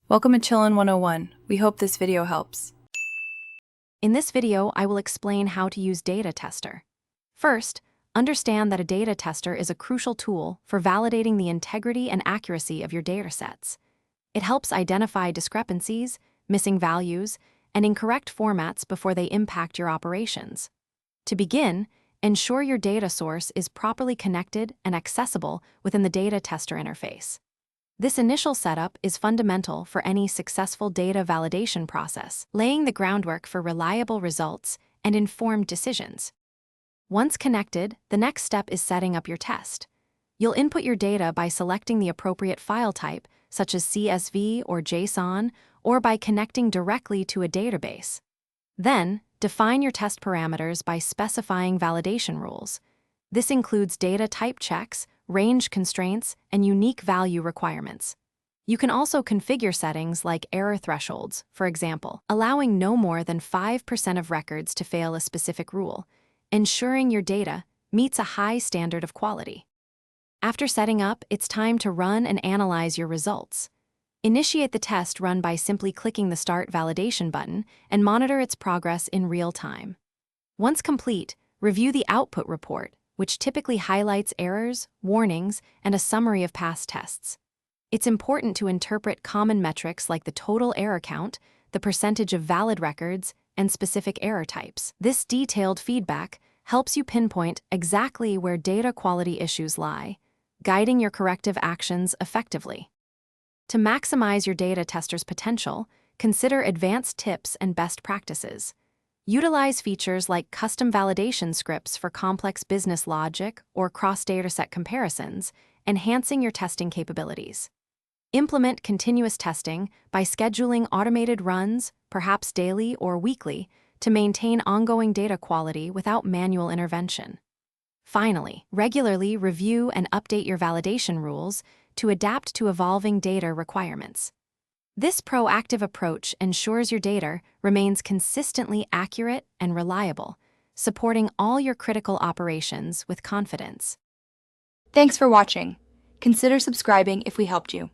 Welcome to Chillin' 101. We hope this video helps. In this video, I will explain how to use Data Tester. First, understand that a data tester is a crucial tool for validating the integrity and accuracy of your datasets. It helps identify discrepancies, missing values, and incorrect formats before they impact your operations. To begin, ensure your data source is properly connected and accessible within the data tester interface. This initial setup is fundamental for any successful data validation process, laying the groundwork for reliable results and informed decisions. Once connected, the next step is setting up your test. You'll input your data by selecting the appropriate file type, such as CSV or JSON, or by connecting directly to a database. Then, define your test parameters by specifying validation rules. This includes data type checks, range constraints, and unique value requirements. You can also configure settings like error thresholds, for example, allowing no more than 5% of records to fail a specific rule, ensuring your data meets a high standard of quality. After setting up, it's time to run and analyze your results. Initiate the test run by simply clicking the Start Validation button and monitor its progress in real time. Once complete, review the output report, which typically highlights errors, warnings, and a summary of past tests. It's important to interpret common metrics like the total error count, the percentage of valid records, and specific error types. This detailed feedback helps you pinpoint exactly where data quality issues lie, guiding your corrective actions effectively. To maximize your data tester's potential, consider advanced tips and best practices. Utilize features like custom validation scripts for complex business logic or cross-dataset comparisons, enhancing your testing capabilities. Implement continuous testing by scheduling automated runs, perhaps daily or weekly, to maintain ongoing data quality without manual intervention. Finally, regularly review and update your validation rules to adapt to evolving data requirements. This proactive approach ensures your data remains consistently accurate and reliable, supporting all your critical operations with confidence. Thanks for watching. Consider subscribing if we helped you.